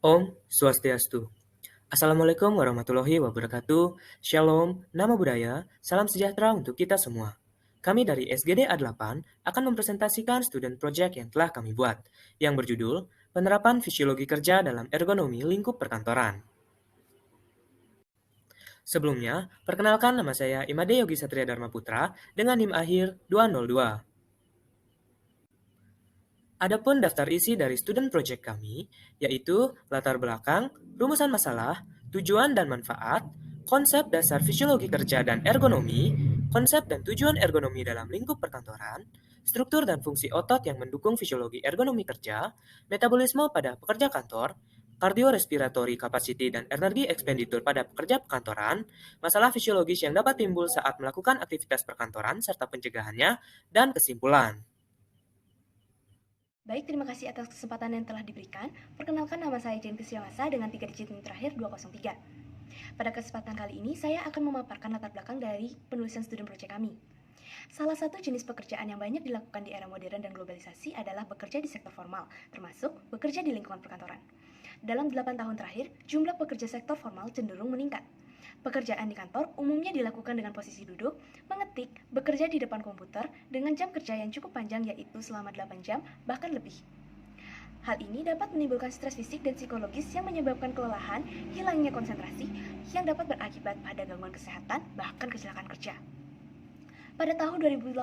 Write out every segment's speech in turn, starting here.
Om Swastiastu. Assalamualaikum warahmatullahi wabarakatuh. Shalom, nama budaya, salam sejahtera untuk kita semua. Kami dari SGD A8 akan mempresentasikan student project yang telah kami buat, yang berjudul Penerapan Fisiologi Kerja dalam Ergonomi Lingkup Perkantoran. Sebelumnya, perkenalkan nama saya Imade Yogi Satria Dharma Putra dengan NIM akhir 202. Adapun daftar isi dari student project kami, yaitu latar belakang, rumusan masalah, tujuan dan manfaat, konsep dasar fisiologi kerja dan ergonomi, konsep dan tujuan ergonomi dalam lingkup perkantoran, struktur dan fungsi otot yang mendukung fisiologi ergonomi kerja, metabolisme pada pekerja kantor, kardiorespiratory capacity dan energi expenditure pada pekerja perkantoran, masalah fisiologis yang dapat timbul saat melakukan aktivitas perkantoran serta pencegahannya, dan kesimpulan. Baik, terima kasih atas kesempatan yang telah diberikan. Perkenalkan, nama saya Jen Kusyawasa dengan 3 digit NIM terakhir 203. Pada kesempatan kali ini, saya akan memaparkan latar belakang dari penulisan student project kami. Salah satu jenis pekerjaan yang banyak dilakukan di era modern dan globalisasi adalah bekerja di sektor formal, termasuk bekerja di lingkungan perkantoran. Dalam 8 tahun terakhir, jumlah pekerja sektor formal cenderung meningkat. Pekerjaan di kantor umumnya dilakukan dengan posisi duduk, mengetik, bekerja di depan komputer dengan jam kerja yang cukup panjang yaitu selama 8 jam, bahkan lebih. Hal ini dapat menimbulkan stres fisik dan psikologis yang menyebabkan kelelahan, hilangnya konsentrasi, yang dapat berakibat pada gangguan kesehatan, bahkan kecelakaan kerja. Pada tahun 2018,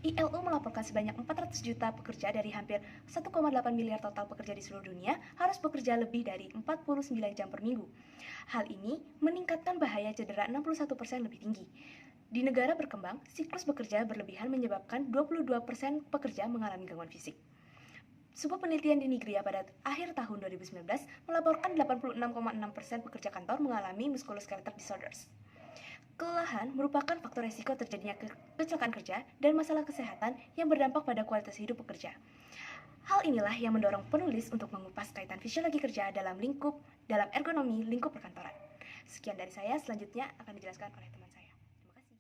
ILO melaporkan sebanyak 400 juta pekerja dari hampir 1,8 miliar total pekerja di seluruh dunia harus bekerja lebih dari 49 jam per minggu. Hal ini meningkatkan bahaya cedera 61% lebih tinggi. Di negara berkembang, siklus bekerja berlebihan menyebabkan 22% pekerja mengalami gangguan fisik. Sebuah penelitian di Nigria pada akhir tahun 2019 melaporkan 86,6% pekerja kantor mengalami musculoskeletal disorders. Kelelahan merupakan faktor resiko terjadinya kecelakaan kerja dan masalah kesehatan yang berdampak pada kualitas hidup pekerja. Hal inilah yang mendorong penulis untuk mengupas kaitan fisiologi kerja dalam ergonomi lingkup perkantoran. Sekian dari saya, selanjutnya akan dijelaskan oleh teman saya. Terima kasih.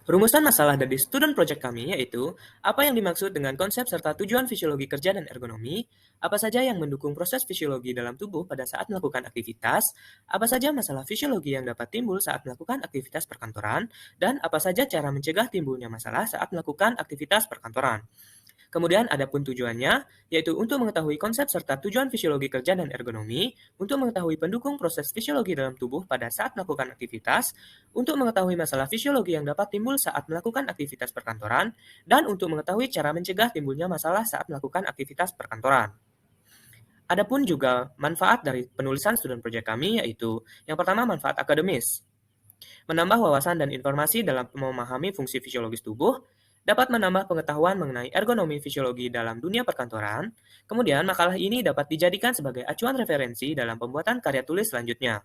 Rumusan masalah dari student project kami yaitu apa yang dimaksud dengan konsep serta tujuan fisiologi kerja dan ergonomi, apa saja yang mendukung proses fisiologi dalam tubuh pada saat melakukan aktivitas, apa saja masalah fisiologi yang dapat timbul saat melakukan aktivitas perkantoran, dan apa saja cara mencegah timbulnya masalah saat melakukan aktivitas perkantoran. Kemudian adapun tujuannya, yaitu untuk mengetahui konsep serta tujuan fisiologi kerja dan ergonomi, untuk mengetahui pendukung proses fisiologi dalam tubuh pada saat melakukan aktivitas, untuk mengetahui masalah fisiologi yang dapat timbul saat melakukan aktivitas perkantoran, dan untuk mengetahui cara mencegah timbulnya masalah saat melakukan aktivitas perkantoran. Adapun juga manfaat dari penulisan student project kami yaitu yang pertama manfaat akademis. Menambah wawasan dan informasi dalam memahami fungsi fisiologis tubuh, dapat menambah pengetahuan mengenai ergonomi fisiologi dalam dunia perkantoran. Kemudian, makalah ini dapat dijadikan sebagai acuan referensi dalam pembuatan karya tulis selanjutnya.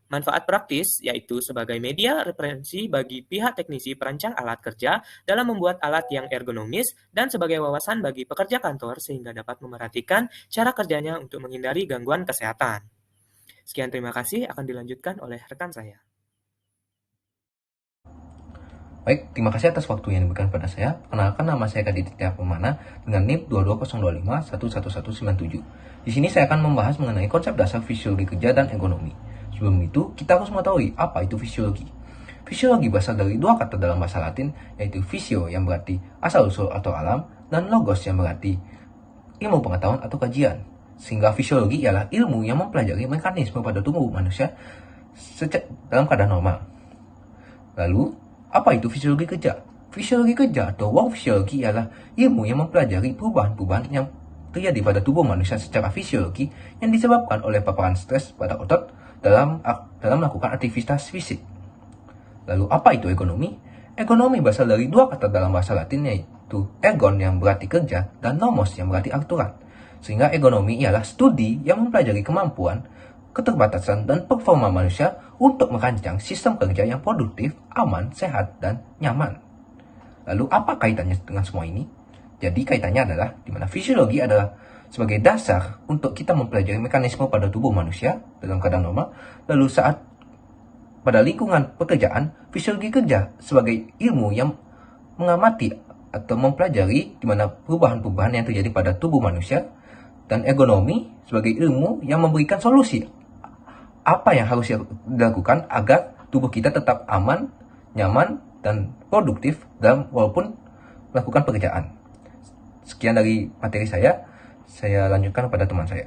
Manfaat praktis yaitu sebagai media referensi bagi pihak teknisi perancang alat kerja dalam membuat alat yang ergonomis dan sebagai wawasan bagi pekerja kantor sehingga dapat memerhatikan cara kerjanya untuk menghindari gangguan kesehatan. Sekian, terima kasih, akan dilanjutkan oleh rekan saya. Baik, terima kasih atas waktu yang diberikan pada saya. Perkenalkan, nama saya Kaditya Pemana dengan NIM 220251197. Di sini saya akan membahas mengenai konsep dasar fisiologi kerja dan ergonomi. Sebelum itu, kita harus mengetahui apa itu fisiologi. Fisiologi berasal dari dua kata dalam bahasa Latin, yaitu physio yang berarti asal-usul atau alam, dan logos yang berarti ilmu pengetahuan atau kajian. Sehingga fisiologi ialah ilmu yang mempelajari mekanisme pada tubuh manusia dalam keadaan normal. Lalu, apa itu fisiologi kerja? Fisiologi kerja atau work fisiologi ialah ilmu yang mempelajari perubahan-perubahan yang terjadi pada tubuh manusia secara fisiologi yang disebabkan oleh paparan stres pada otot dalam melakukan aktivitas fisik. Lalu apa itu ergonomi? Ergonomi berasal dari dua kata dalam bahasa Latin yaitu ergon yang berarti kerja dan nomos yang berarti aturan. Sehingga ergonomi ialah studi yang mempelajari kemampuan, keterbatasan, dan performa manusia untuk merancang sistem kerja yang produktif, aman, sehat, dan nyaman. Lalu apa kaitannya dengan semua ini? Jadi kaitannya adalah di mana fisiologi adalah sebagai dasar untuk kita mempelajari mekanisme pada tubuh manusia dalam keadaan normal. Lalu saat pada lingkungan pekerjaan, fisiologi kerja sebagai ilmu yang mengamati atau mempelajari di mana perubahan-perubahan yang terjadi pada tubuh manusia dan ergonomi sebagai ilmu yang memberikan solusi apa yang harus dilakukan agar tubuh kita tetap aman, nyaman, dan produktif dalam walaupun melakukan pekerjaan. Sekian dari materi saya lanjutkan kepada teman saya.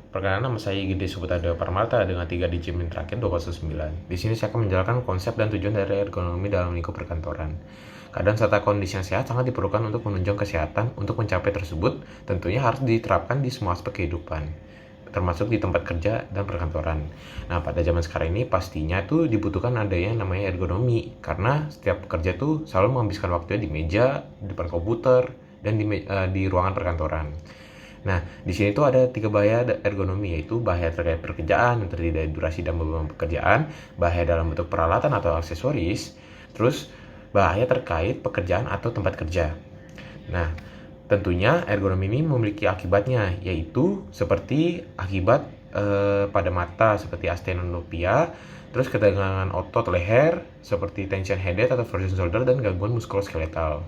Perkenalkan, nama saya Gede Suputardo Parmarta dengan 3 digit NIM terakhir 209. Di sini saya akan menjelaskan konsep dan tujuan dari ergonomi dalam lingkup perkantoran. Keadaan serta kondisi yang sehat sangat diperlukan untuk menunjang kesehatan. Untuk mencapai tersebut, tentunya harus diterapkan di semua aspek kehidupan, termasuk di tempat kerja dan perkantoran. Nah, pada zaman sekarang ini pastinya tuh dibutuhkan adanya yang namanya ergonomi, karena setiap pekerja tuh selalu menghabiskan waktunya di meja, di depan komputer, dan di ruangan perkantoran. Nah, di sini tuh ada 3 bahaya ergonomi, yaitu bahaya terkait pekerjaan yang terdiri dari durasi dan beban pekerjaan, bahaya dalam bentuk peralatan atau aksesoris, terus bahaya terkait pekerjaan atau tempat kerja. Nah, tentunya ergonomi ini memiliki akibatnya, yaitu seperti akibat pada mata seperti astenopia, terus ketegangan otot leher seperti tension headache atau frozen shoulder, dan gangguan muskuloskeletal.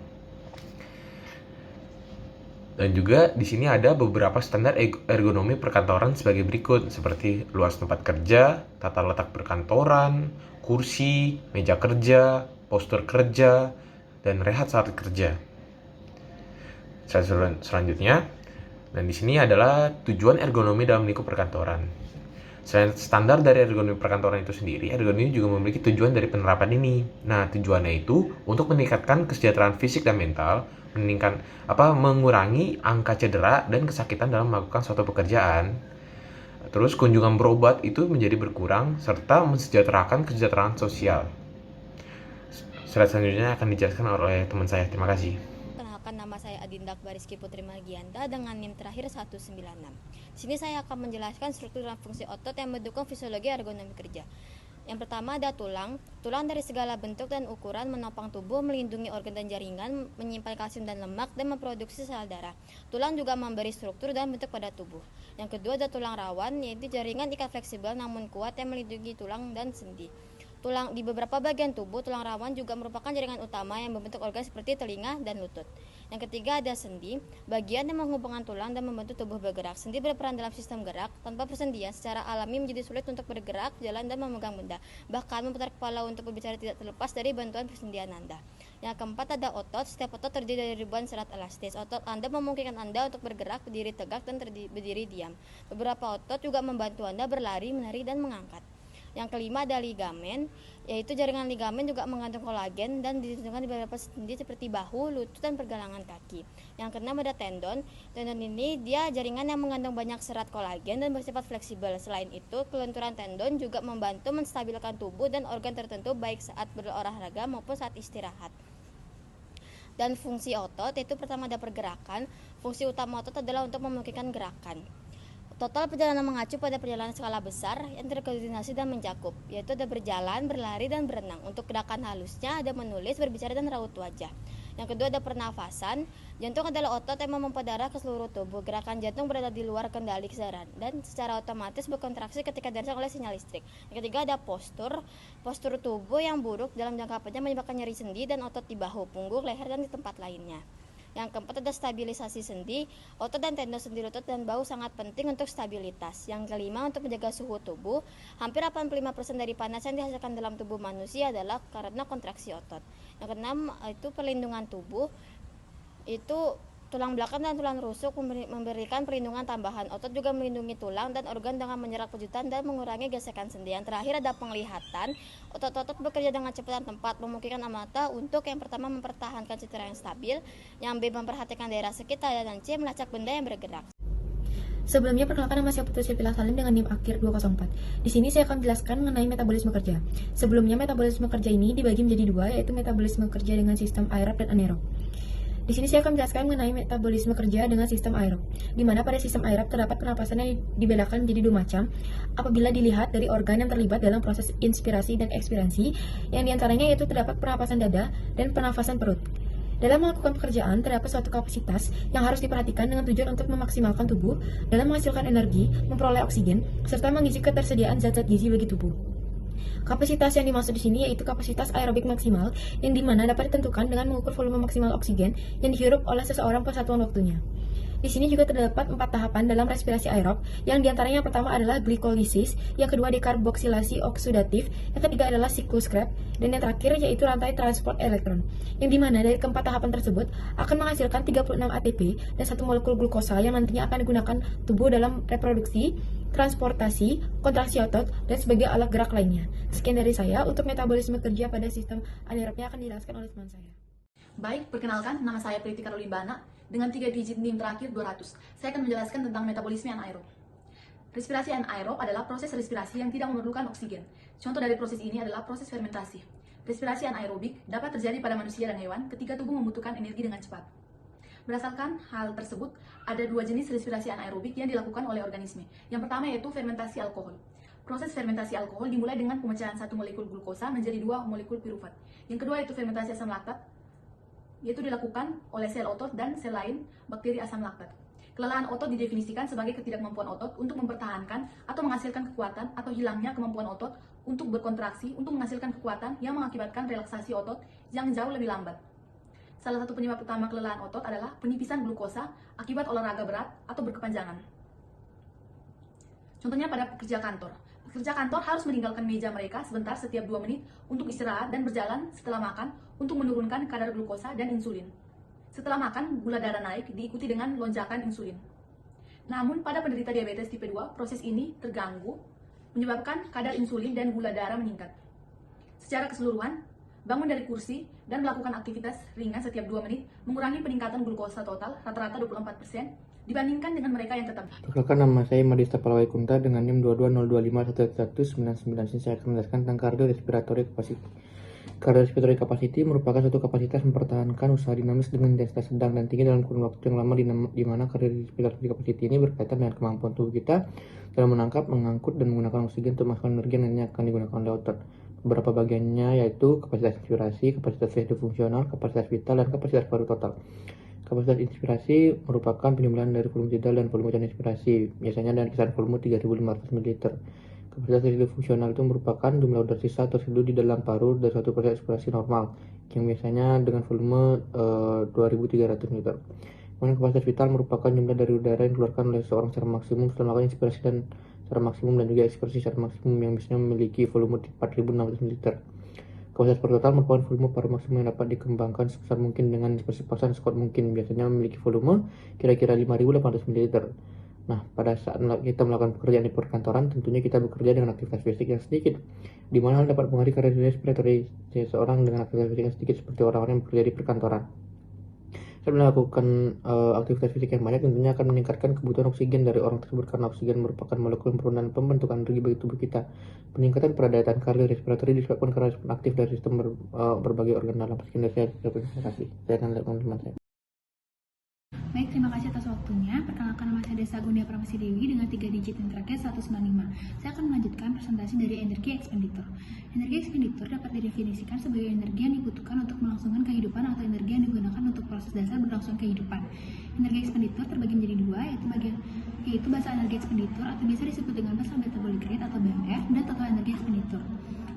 Dan juga di sini ada beberapa standar ergonomi perkantoran sebagai berikut, seperti luas tempat kerja, tata letak perkantoran, kursi, meja kerja, postur kerja, dan rehat saat kerja. Selanjutnya, dan di sini adalah tujuan ergonomi dalam lingkup perkantoran. Selain standar dari ergonomi perkantoran itu sendiri, ergonomi juga memiliki tujuan dari penerapan ini. Nah, tujuannya itu untuk meningkatkan kesejahteraan fisik dan mental, mengurangi angka cedera dan kesakitan dalam melakukan suatu pekerjaan. Terus kunjungan berobat itu menjadi berkurang serta mensejahterakan kesejahteraan sosial. Slide selanjutnya akan dijelaskan oleh teman saya. Terima kasih. Perkenalkan, nama saya Adinda Bariski Putri Margianta dengan NIM terakhir 196. Di sini saya akan menjelaskan struktur dan fungsi otot yang mendukung fisiologi ergonomi kerja. Yang pertama ada tulang. Tulang dari segala bentuk dan ukuran menopang tubuh, melindungi organ dan jaringan, menyimpan kalsium dan lemak, dan memproduksi sel darah. Tulang juga memberi struktur dan bentuk pada tubuh. Yang kedua ada tulang rawan, yaitu jaringan ikat fleksibel namun kuat yang melindungi tulang dan sendi. Tulang di beberapa bagian tubuh, tulang rawan juga merupakan jaringan utama yang membentuk organ seperti telinga dan lutut. Yang ketiga ada sendi, bagian yang menghubungkan tulang dan membantu tubuh bergerak. Sendi berperan dalam sistem gerak. Tanpa persendian, secara alami menjadi sulit untuk bergerak, jalan, dan memegang benda. Bahkan memutar kepala untuk berbicara tidak terlepas dari bantuan persendian Anda. Yang keempat ada otot. Setiap otot terdiri dari ribuan serat elastis. Otot Anda memungkinkan Anda untuk bergerak, berdiri tegak, dan berdiri diam. Beberapa otot juga membantu Anda berlari, menari, dan mengangkat. Yang kelima ada ligamen, yaitu jaringan ligamen juga mengandung kolagen dan ditentukan di beberapa sendi seperti bahu, lutut, dan pergelangan kaki. Yang keenam ada tendon. Tendon ini dia jaringan yang mengandung banyak serat kolagen dan bersifat fleksibel. Selain itu, kelenturan tendon juga membantu menstabilkan tubuh dan organ tertentu baik saat berolahraga maupun saat istirahat. Dan fungsi otot, yaitu pertama ada pergerakan. Fungsi utama otot adalah untuk memungkinkan gerakan. Total perjalanan mengacu pada perjalanan skala besar yang terkoordinasi dan mencakup, yaitu ada berjalan, berlari, dan berenang. Untuk gerakan halusnya ada menulis, berbicara, dan raut wajah. Yang kedua ada pernafasan. Jantung adalah otot yang memompa darah ke seluruh tubuh. Gerakan jantung berada di luar kendali kesadaran dan secara otomatis berkontraksi ketika dirangsang oleh sinyal listrik. Yang ketiga ada postur. Postur tubuh yang buruk dalam jangka panjang menyebabkan nyeri sendi dan otot di bahu, punggung, leher, dan di tempat lainnya. Yang keempat ada stabilisasi sendi. Otot dan tendon sendi, lutut, dan bahu sangat penting untuk stabilitas. Yang kelima untuk menjaga suhu tubuh. Hampir 85% dari panas yang dihasilkan dalam tubuh manusia adalah karena kontraksi otot. Yang keenam itu perlindungan tubuh. Itu tulang belakang dan tulang rusuk memberikan perlindungan tambahan. Otot juga melindungi tulang dan organ dengan menyerap kejutan dan mengurangi gesekan sendi. Yang terakhir ada penglihatan. Otot-otot bekerja dengan cepat dan tepat, memungkinkan mata untuk yang pertama mempertahankan citra yang stabil, yang B memperhatikan daerah sekitar, dan C melacak benda yang bergerak. Sebelumnya, perkenalkan nama saya Putri Sylvia Salim dengan NIM akhir 204. Di sini saya akan menjelaskan mengenai metabolisme kerja. Sebelumnya, metabolisme kerja ini dibagi menjadi dua, yaitu metabolisme kerja dengan sistem aerob dan anaerob. Di sini saya akan menjelaskan mengenai metabolisme kerja dengan sistem aerob, di mana pada sistem aerob terdapat pernapasan yang dibedakan menjadi dua macam apabila dilihat dari organ yang terlibat dalam proses inspirasi dan ekspirasi, yang diantaranya yaitu terdapat pernapasan dada dan pernapasan perut. Dalam melakukan pekerjaan, terdapat suatu kapasitas yang harus diperhatikan dengan tujuan untuk memaksimalkan tubuh dalam menghasilkan energi, memperoleh oksigen, serta mengisi ketersediaan zat-zat gizi bagi tubuh. Kapasitas yang dimaksud di sini yaitu kapasitas aerobik maksimal, yang dimana dapat ditentukan dengan mengukur volume maksimal oksigen yang dihirup oleh seseorang per satuan waktunya. Di sini juga terdapat 4 tahapan dalam respirasi aerob, yang diantaranya yang pertama adalah glikolisis, yang kedua dekarboksilasi oksudatif, yang ketiga adalah siklus Krebs, dan yang terakhir yaitu rantai transport elektron, yang dimana dari keempat tahapan tersebut akan menghasilkan 36 ATP dan 1 molekul glukosa yang nantinya akan digunakan tubuh dalam reproduksi, transportasi, kontraksi otot, dan sebagai alat gerak lainnya. Sekian dari saya, untuk metabolisme kerja pada sistem anaerobnya akan dijelaskan oleh teman saya. Baik, perkenalkan, nama saya Priti Karulimbana dengan 3 digit NIM terakhir 200. Saya akan menjelaskan tentang metabolisme anaerob. Respirasi anaerob adalah proses respirasi yang tidak memerlukan oksigen. Contoh dari proses ini adalah proses fermentasi. Respirasi anaerobik dapat terjadi pada manusia dan hewan ketika tubuh membutuhkan energi dengan cepat. Berdasarkan hal tersebut, ada 2 jenis respirasi anaerobik yang dilakukan oleh organisme. Yang pertama yaitu fermentasi alkohol. Proses fermentasi alkohol dimulai dengan pemecahan 1 molekul glukosa menjadi 2 molekul pirufat. Yang kedua yaitu fermentasi asam laktat, yaitu dilakukan oleh sel otot dan sel lain bakteri asam laktat. Kelelahan otot didefinisikan sebagai ketidakmampuan otot untuk mempertahankan atau menghasilkan kekuatan atau hilangnya kemampuan otot untuk berkontraksi untuk menghasilkan kekuatan yang mengakibatkan relaksasi otot yang jauh lebih lambat. Salah satu penyebab utama kelelahan otot adalah penipisan glukosa akibat olahraga berat atau berkepanjangan. Contohnya pada pekerja kantor. Pekerja kantor harus meninggalkan meja mereka sebentar setiap 2 menit untuk istirahat dan berjalan setelah makan untuk menurunkan kadar glukosa dan insulin. Setelah makan, gula darah naik diikuti dengan lonjakan insulin. Namun pada penderita diabetes tipe 2, proses ini terganggu menyebabkan kadar insulin dan gula darah meningkat. Secara keseluruhan, bangun dari kursi dan melakukan aktivitas ringan setiap 2 menit mengurangi peningkatan glukosa total rata-rata 24% dibandingkan dengan mereka yang tetap. Perkenalkan, nama saya Madista Palawai Kunta dengan NIM 2202511199. Saya akan menjelaskan tentang cardiorespiratory capacity. Cardiorespiratory capacity merupakan suatu kapasitas mempertahankan usaha dinamis dengan intensitas sedang dan tinggi dalam kurun waktu yang lama, di mana cardiorespiratory capacity ini berkaitan dengan kemampuan tubuh kita dalam menangkap, mengangkut, dan menggunakan oksigen untuk menghasilkan energi yang nantinya akan digunakan oleh otot. Beberapa bagiannya yaitu kapasitas inspirasi, kapasitas residu fungsional, kapasitas vital, dan kapasitas paru total. Kapasitas inspirasi merupakan penjumlahan dari volume tidal dan volume cairan inspirasi, biasanya dengan kisaran volume 3.500 ml. Kapasitas residu fungsional itu merupakan jumlah udara sisa atau residu di dalam paru dari suatu proses inspirasi normal, yang biasanya dengan volume 2.300 ml. Kemudian kapasitas vital merupakan jumlah dari udara yang dikeluarkan oleh seorang secara maksimum setelah melakukan inspirasi dan secara maksimum dan juga ekspirasi secara maksimum, yang biasanya memiliki volume 4.600 ml. Kapasitas paru total merupakan volume paru maksimum yang dapat dikembangkan sebesar mungkin dengan percepatan sekuat mungkin, biasanya memiliki volume kira-kira 5.800 ml. Nah, pada saat kita melakukan pekerjaan di perkantoran, tentunya kita bekerja dengan aktivitas fisik yang sedikit, di mana hal dapat mempengaruhi cardiorespiratory seseorang dengan aktivitas fisik yang sedikit seperti orang-orang yang bekerja di perkantoran. Saat melakukan aktivitas fisik yang banyak, tentunya akan meningkatkan kebutuhan oksigen dari orang tersebut, karena oksigen merupakan molekul penurunan pembentukan energi bagi tubuh kita. Peningkatan pada daya tahan cardiorespiratory disebabkan karena respon aktif dari sistem berbagai organ dalam. Sekian dari saya, terima kasih. Saya akan lihat teman-teman saya. Baik, terima kasih atas waktunya. Perkenalkan, nama saya Desa Gunia Pramasi Dewi dengan 3 digit yang terakhir 195. Saya akan melanjutkan presentasi dari energi ekspenditur. Energi ekspenditur dapat didefinisikan sebagai energi yang dibutuhkan untuk melangsungkan kehidupan atau energi yang digunakan untuk proses dasar berlangsung kehidupan. Energi ekspenditur terbagi menjadi 2, yaitu basa energi ekspenditur atau biasa disebut dengan basa metabolic rate atau BMR, dan total energi ekspenditur.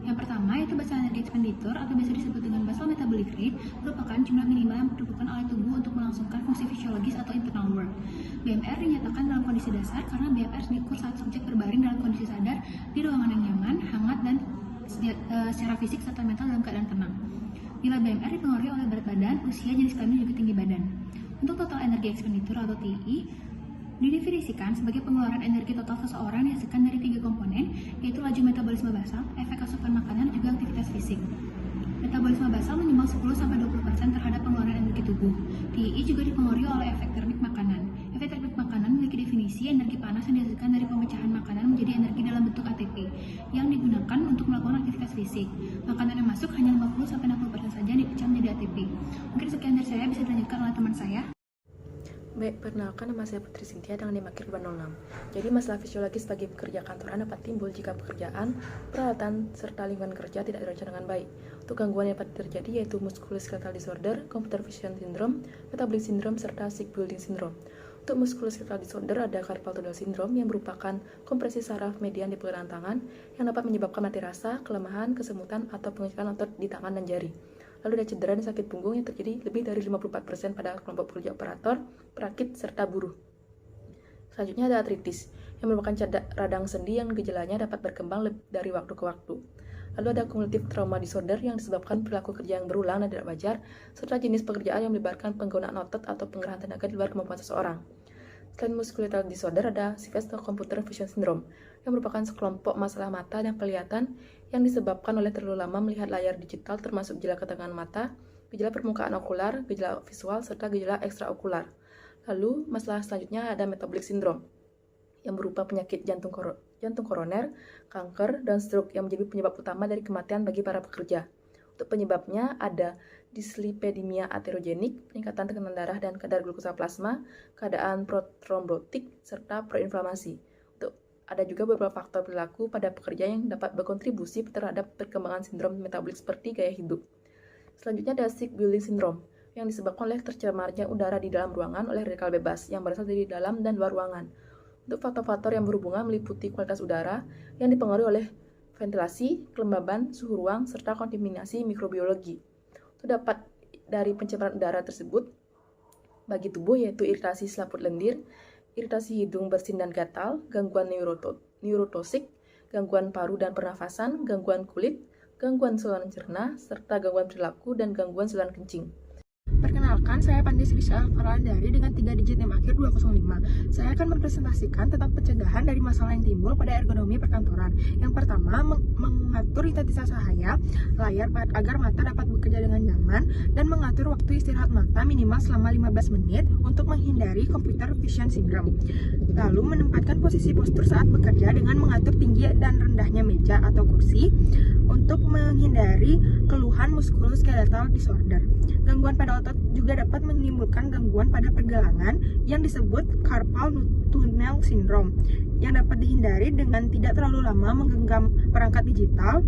Yang pertama yaitu basa energi ekspenditur atau biasa disebut dengan basal metabolic rate, merupakan jumlah minimal yang diperlukan oleh tubuh untuk melangsungkan fungsi fisiologis atau internal work. BMR dinyatakan dalam kondisi dasar karena BMR diukur saat subjek berbaring dalam kondisi sadar di ruangan yang nyaman, hangat, dan secara fisik serta mental dalam keadaan tenang. Nilai BMR dipengaruhi oleh berat badan, usia, jenis kelamin, dan juga tinggi badan. Untuk total energi ekspenditur atau TI didefinisikan sebagai pengeluaran energi total seseorang yang dihasilkan dari 3 komponen, yaitu laju metabolisme basal, efek asupan makanan, dan juga aktivitas fisik. Metabolisme basal menyumbang 10-20% terhadap pengeluaran energi tubuh. TI juga dipengaruhi oleh efek termik makanan. Efek termik makanan memiliki definisi energi panas yang dihasilkan dari pemecahan makanan menjadi energi dalam bentuk ATP yang digunakan untuk melakukan aktivitas fisik. Makanan yang masuk hanya 50-60% saja dipecah menjadi ATP. Mungkin sekian dari saya, bisa dilanjutkan oleh teman saya. Baik, perkenalkan, nama saya Putri Sintia dengan NIM akhir 206. Jadi masalah fisiologis bagi pekerja kantoran dapat timbul jika pekerjaan, peralatan, serta lingkungan kerja tidak dirancang dengan baik. Untuk gangguan yang dapat terjadi yaitu musculoskeletal disorder, computer vision syndrome, metabolic syndrome, serta sick building syndrome. Untuk musculoskeletal disorder ada carpal tunnel syndrome yang merupakan kompresi saraf median di pergelangan tangan yang dapat menyebabkan mati rasa, kelemahan, kesemutan, atau pengecilan otot di tangan dan jari. Lalu ada cedera dan sakit punggung yang terjadi lebih dari 54% pada kelompok pekerja operator, perakit, serta buruh. Selanjutnya ada artritis, yang merupakan radang sendi yang gejalanya dapat berkembang dari waktu ke waktu. Lalu ada cumulative trauma disorder yang disebabkan perilaku kerja yang berulang dan tidak wajar, serta jenis pekerjaan yang melibatkan penggunaan otot atau pengerahan tenaga di luar kemampuan seseorang. Selain musculoskeletal disorder, ada CVS atau computer vision syndrome, yang merupakan sekelompok masalah mata dan penglihatan yang disebabkan oleh terlalu lama melihat layar digital, termasuk gejala ketegangan mata, gejala permukaan okular, gejala visual, serta gejala ekstraokular. Lalu, masalah selanjutnya ada metabolic syndrome, yang berupa penyakit jantung koroner, kanker, dan stroke yang menjadi penyebab utama dari kematian bagi para pekerja. Untuk penyebabnya ada dislipidemia aterogenik, peningkatan tekanan darah dan kadar glukosa plasma, keadaan protrombotik, serta proinflamasi. Ada juga beberapa faktor perilaku pada pekerja yang dapat berkontribusi terhadap perkembangan sindrom metabolik seperti gaya hidup. Selanjutnya ada sick building syndrome, yang disebabkan oleh tercemarnya udara di dalam ruangan oleh radikal bebas yang berasal dari dalam dan luar ruangan. Untuk faktor-faktor yang berhubungan meliputi kualitas udara yang dipengaruhi oleh ventilasi, kelembaban, suhu ruang, serta kontaminasi mikrobiologi. Itu dapat dari pencemaran udara tersebut bagi tubuh yaitu iritasi selaput lendir, iritasi hidung bersin dan gatal, gangguan neurotosik, gangguan paru dan pernafasan, gangguan kulit, gangguan saluran cerna, serta gangguan perilaku dan gangguan saluran kencing. Perkenalkan, saya Pandey Srisha Farlandari dengan 3 digit NIM akhir 205. Saya akan mempresentasikan tentang pencegahan dari masalah yang timbul pada ergonomi perkantoran. Yang pertama, mengatur intensitas cahaya layar agar mata dapat bekerja dengan nyaman dan mengatur waktu istirahat mata minimal selama 15 menit untuk menghindari computer vision syndrome. Lalu, menempatkan posisi postur saat bekerja dengan mengatur tinggi dan rendahnya meja atau kursi untuk menghindari keluhan musculoskeletal disorder. Gangguan pada otot juga dapat menimbulkan gangguan pada pergelangan yang disebut carpal tunnel syndrome yang dapat dihindari dengan tidak terlalu lama menggenggam perangkat digital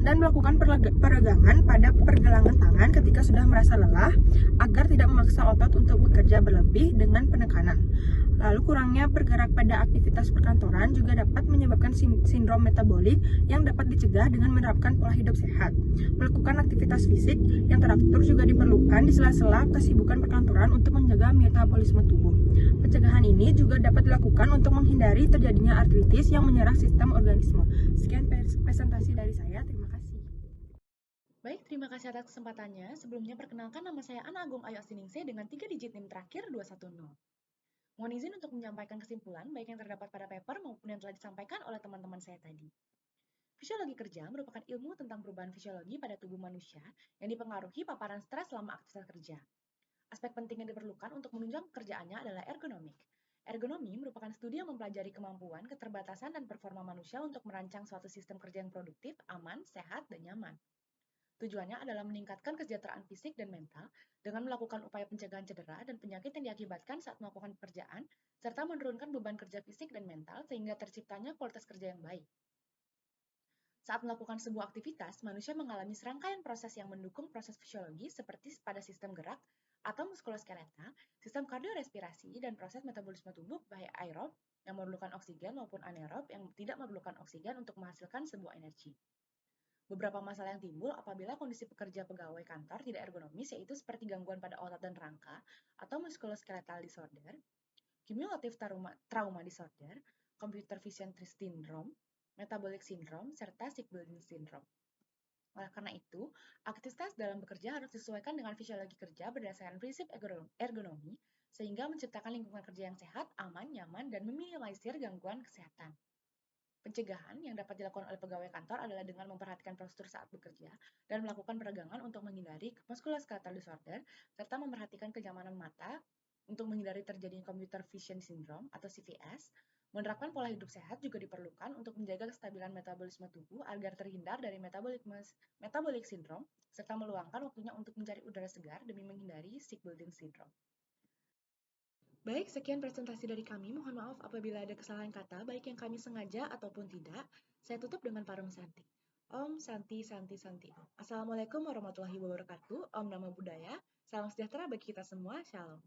dan melakukan peregangan pada pergelangan tangan ketika sudah merasa lelah agar tidak memaksa otot untuk bekerja berlebih dengan penekanan. Lalu kurangnya bergerak pada aktivitas perkantoran juga dapat menyebabkan sindrom metabolik yang dapat dicegah dengan menerapkan pola hidup sehat. Melakukan aktivitas fisik yang teratur juga diperlukan di sela-sela kesibukan perkantoran untuk menjaga metabolisme tubuh. Pencegahan ini juga dapat dilakukan untuk menghindari terjadinya artritis yang menyerang sistem organisme. Sekian presentasi dari saya, terima kasih. Baik, terima kasih atas kesempatannya. Sebelumnya perkenalkan nama saya Ana Agung Ayu Asiningsih dengan 3 digit NIM terakhir 210. Mohon izin untuk menyampaikan kesimpulan baik yang terdapat pada paper maupun yang telah disampaikan oleh teman-teman saya tadi. Fisiologi kerja merupakan ilmu tentang perubahan fisiologi pada tubuh manusia yang dipengaruhi paparan stres selama aktivitas kerja. Aspek penting yang diperlukan untuk menunjang pekerjaannya adalah ergonomik. Ergonomi merupakan studi yang mempelajari kemampuan, keterbatasan, dan performa manusia untuk merancang suatu sistem kerja yang produktif, aman, sehat, dan nyaman. Tujuannya adalah meningkatkan kesejahteraan fisik dan mental dengan melakukan upaya pencegahan cedera dan penyakit yang diakibatkan saat melakukan pekerjaan, serta menurunkan beban kerja fisik dan mental sehingga terciptanya kualitas kerja yang baik. Saat melakukan sebuah aktivitas, manusia mengalami serangkaian proses yang mendukung proses fisiologi seperti pada sistem gerak atau muskuloskeletal, sistem kardiorespirasi, dan proses metabolisme tubuh baik aerob yang memerlukan oksigen maupun anaerob yang tidak memerlukan oksigen untuk menghasilkan sebuah energi. Beberapa masalah yang timbul apabila kondisi pekerja pegawai kantor tidak ergonomis yaitu seperti gangguan pada otot dan rangka atau musculoskeletal disorder, cumulative trauma disorder, computer vision syndrome, metabolic syndrome, serta sick building syndrome. Oleh karena itu, aktivitas dalam bekerja harus disesuaikan dengan fisiologi kerja berdasarkan prinsip ergonomi sehingga menciptakan lingkungan kerja yang sehat, aman, nyaman, dan meminimalisir gangguan kesehatan. Pencegahan yang dapat dilakukan oleh pegawai kantor adalah dengan memperhatikan postur saat bekerja dan melakukan peregangan untuk menghindari musculoskeletal disorder, serta memperhatikan kenyamanan mata untuk menghindari terjadinya computer vision syndrome atau CVS. Menerapkan pola hidup sehat juga diperlukan untuk menjaga kestabilan metabolisme tubuh agar terhindar dari metabolic syndrome, serta meluangkan waktunya untuk mencari udara segar demi menghindari sick building syndrome. Baik, sekian presentasi dari kami. Mohon maaf apabila ada kesalahan kata, baik yang kami sengaja ataupun tidak. Saya tutup dengan Param Santi. Om Santi Santi Santi Om. Assalamualaikum warahmatullahi wabarakatuh. Om Namo Buddhaya. Salam sejahtera bagi kita semua. Shalom.